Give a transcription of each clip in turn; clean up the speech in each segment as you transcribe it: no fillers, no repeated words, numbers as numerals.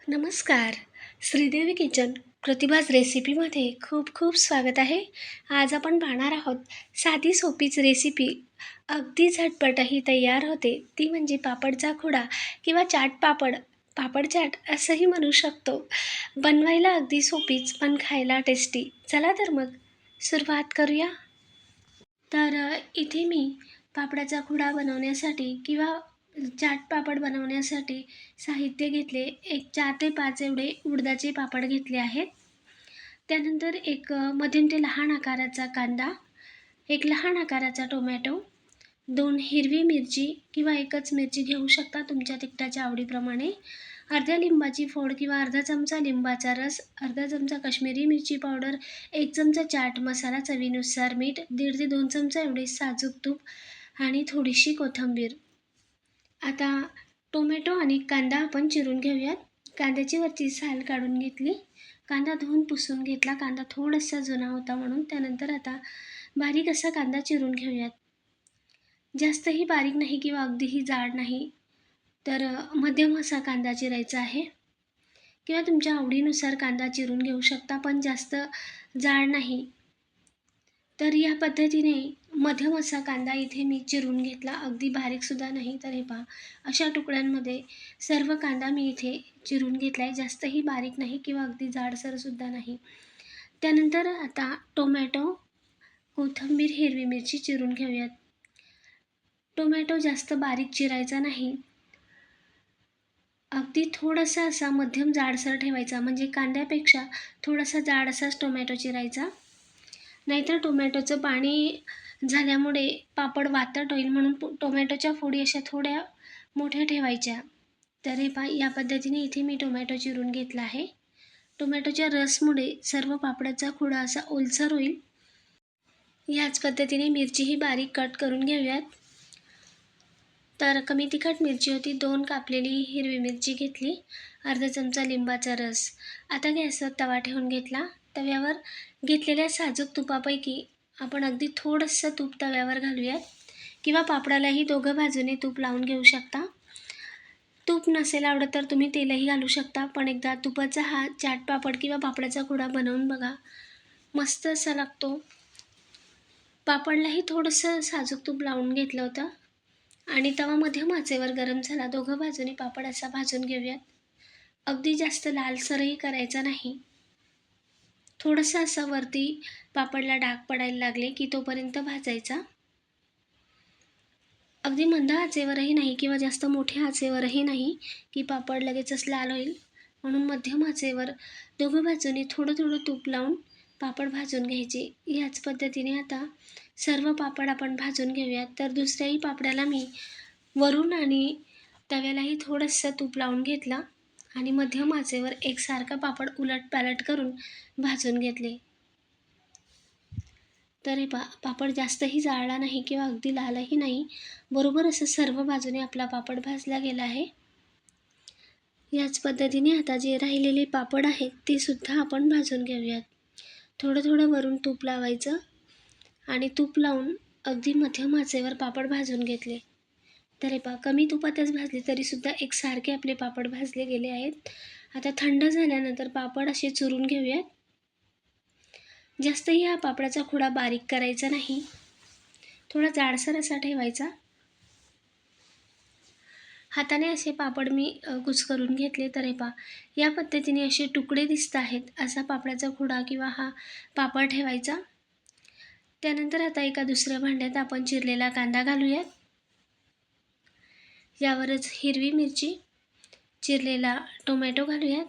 नमस्कार. श्रीदेवी किचन प्रतिभाज रेसिपीमध्ये खूप खूप स्वागत आहे. आज आपण पाहणार आहोत साधी सोपीच रेसिपी अगदी झटपटही तयार होते. ती म्हणजे पापडचा खुडा किंवा चाट पापड, पापड चाट असंही म्हणू शकतो. बनवायला अगदी सोपीच पण खायला टेस्टी. चला तर मग सुरुवात करूया. इथे मी पापडाचा खुडा बनवण्यासाठी किंवा चाट पापड बनवण्यासाठी साहित्य घेतले. एक 4 ते 5 एवढे उडदाचे पापड घेतले आहेत. त्यानंतर एक मध्यम ते लहान आकाराचा कांदा, एक लहान आकाराचा टोमॅटो, 2 हिरवी मिरची किंवा एकच मिरची घेऊ शकता तुमच्या तिखटाच्या आवडीप्रमाणे. अर्ध्या लिंबाची फोड किंवा अर्धा चमचा लिंबाचा रस, अर्धा चमचा काश्मीरी मिरची पावडर, 1 चमचा चाट मसाला, चवीनुसार मीठ, 1.5 ते 2 चमचा एवढे साजूक तूप आणि थोडीशी कोथिंबीर. आता टोमॅटो आणि कांदा आपण चिरून घेऊयात. कांद्याची वरची साल काढून घेतली. कांदा धुवून पुसून घेतला. कांदा थोडासा जुना होता म्हणून. त्यानंतर आता बारीक असा कांदा चिरून घेऊयात. जास्तही बारीक नाही किंवा अगदीही जाड नाही, तर मध्यम असा कांदा चिरायचा आहे किंवा तुमच्या आवडीनुसार कांदा चिरून घेऊ शकता, पण जास्त जाड नाही. तर या पद्धतीने मध्यम असा कांदा इथे मी चिरून घेतला, अगदी बारीकसुद्धा नाही. तर हे पहा, अशा तुकड्यांमध्ये सर्व कांदा मी इथे चिरून घेतला आहे. जास्तही बारीक नाही किंवा अगदी जाडसरसुद्धा नाही. त्यानंतर आता टोमॅटो, कोथिंबीर, हिरवी मिरची चिरून घेऊयात. टोमॅटो जास्त बारीक चिरायचा नाही, अगदी थोडासा असा मध्यम जाडसर ठेवायचा, म्हणजे कांद्यापेक्षा थोडासा जाड असाच टोमॅटो चिरायचा. नाहीतर टोमॅटोचं पाणी झाल्यामुळे पापड वातट होईल, म्हणून टोमॅटोच्या फोडी अशा थोड्या मोठ्या ठेवायच्या. तर हे पहा, या पद्धतीने इथे मी टोमॅटो चिरून घेतला आहे. टोमॅटोच्या रसमुळे सर्व पापडाचा खुडा असा ओलसर होईल. याच पद्धतीने मिरचीही बारीक कट करून घेऊयात. तर कमी तिखट मिरची होती. 2 कापलेली हिरवी मिरची घेतली, अर्धा चमचा लिंबाचा रस. आता गॅसवर तवा ठेवून घेतला. तव्यावर घेतलेल्या साजूक तुपापैकी आपण अगदी थोडंसं तूप तव्यावर घालूयात किंवा पापडालाही दोघं बाजूने तूप लावून घेऊ शकता. तूप नसेल आवडत तर तुम्ही तेलही घालू शकता, पण एकदा तुपाचा हा चाट पापड किंवा पापडाचा खुडा बनवून बघा, मस्त असा लागतो. पापडलाही थोडंसं साजूक तूप लावून घेतलं होतं आणि तवा मध्यम आचेवर गरम झाला. दोघं बाजूने पापड असा भाजून घेऊयात. अगदी जास्त लालसरही करायचा नाही. थोडंसं असं वरती पापडला डाग पडायला लागले की तोपर्यंत भाजायचा. अगदी मंद आचेवरही नाही किंवा जास्त मोठ्या आचेवरही नाही की पापड लगेचच लाल होईल, म्हणून मध्यम आचेवर दोघं बाजूने थोडं थोडं तूप लावून पापड भाजून घ्यायचे. याच पद्धतीने आता सर्व पापड आपण भाजून घेऊयात. तर दुसऱ्याही पापडाला मी वरून आणि तव्यालाही थोडंसं तूप लावून घेतलं आणि मध्यम आचेवर एकसारखा पापड उलटपालट करून भाजून घेतले. तर हे पापड जास्तही जाळला नाही किंवा अगदी लालही नाही, बरोबर असं सर्व बाजूने आपला पापड भाजला गेला आहे. याच पद्धतीने आता जे राहिलेले पापड आहेत ते सुद्धा आपण भाजून घेऊयात. थोडं थोडं वरून तूप लावायचं आणि तूप लावून अगदी मध्यम आचेवर पापड भाजून घेतले. तर हे कमी तुपातच भाजले तरीसुद्धा एकसारखे आपले पापड भाजले गेले आहेत. आता थंड झाल्यानंतर पापड असे चुरून घेऊयात. जास्तही हा पापडाचा खुडा बारीक करायचा नाही, थोडा जाडसर असा ठेवायचा. हाताने असे पापड मी कुस्करून घेतले. तर हे या पद्धतीने असे तुकडे दिसत आहेत असा पापडाचा खुडा किंवा हा पापड ठेवायचा. त्यानंतर आता एका दुसऱ्या भांड्यात आपण चिरलेला कांदा घालूयात. यावरच हिरवी मिरची, चिरलेला टोमॅटो घालूयात.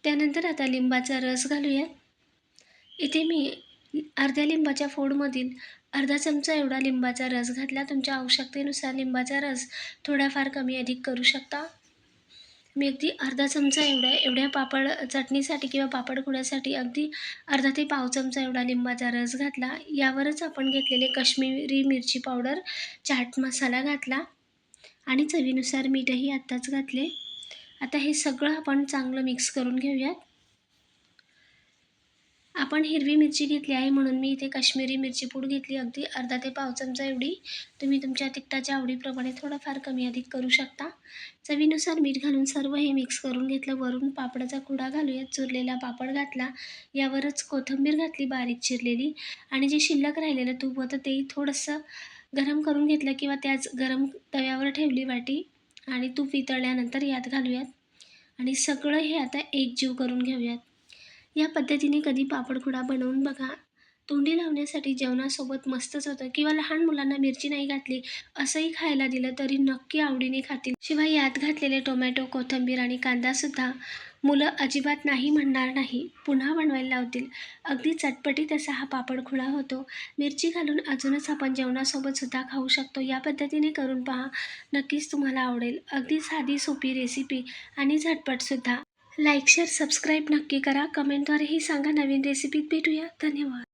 त्यानंतर आता लिंबाचा रस घालूयात. इथे मी अर्ध्या लिंबाच्या फोडमधील अर्धा चमचा एवढा लिंबाचा रस घातला. तुमच्या आवश्यकतेनुसार लिंबाचा रस थोडाफार कमी अधिक करू शकता. मी अगदी अर्धा चमचा एवढ्या पापड चटणीसाठी किंवा पापड खुड्यासाठी अगदी अर्धा ते पाव चमचा एवढा लिंबाचा रस घातला. यावरच आपण घेतलेले काश्मीरी मिरची पावडर, चाट मसाला घातला आणि चवीनुसार मीठही आत्ताच घातले. आता हे सगळं आपण चांगलं मिक्स करून घेऊयात. आपण हिरवी मिरची घेतली आहे म्हणून मी इथे काश्मीरी मिरची पूड घेतली, अगदी अर्धा ते पाव चमचा एवढी. तुम्ही तुमच्या तिखटाच्या आवडीप्रमाणे थोडंफार कमी अधिक करू शकता. चवीनुसार मीठ घालून सर्व हे मिक्स करून घेतलं. वरून पापडाचा खुडा घालूयात. चुरलेला पापड घातला. यावरच कोथिंबीर घातली बारीक चिरलेली आणि जे शिल्लक राहिलेलं तूप होतं तेही थोडंसं गरम करून घेतलं किंवा त्याच गरम तव्यावर ठेवली वाटी आणि तूप वितळल्यानंतर यात घालूयात आणि सगळं हे आता एकजीव करून घेऊयात. या पद्धतीने कधी पापडखुडा बनवून बघा. तोंडी लावण्यासाठी जेवणासोबत मस्तच होतं किंवा लहान मुलांना मिरची नाही घातली असंही खायला दिलं तरी नक्की आवडीने खातील. शिवाय यात घातलेले टोमॅटो, कोथिंबीर आणि कांदासुद्धा मुलं अजिबात नाही म्हणणार नाही, पुन्हा बनवायला लावतील. अगदी चटपटीत असा हा पापडखुडा होतो. मिरची घालून अजूनच आपण जेवणासोबत सुद्धा खाऊ शकतो. या पद्धतीने करून पहा, नक्कीच तुम्हाला आवडेल. अगदी साधी सोपी रेसिपी आणि झटपटसुद्धा. लाईक, शेअर, सबस्क्राईब नक्की करा. कमेंटद्वारेही सांगा. नवीन रेसिपीत भेटूया. धन्यवाद.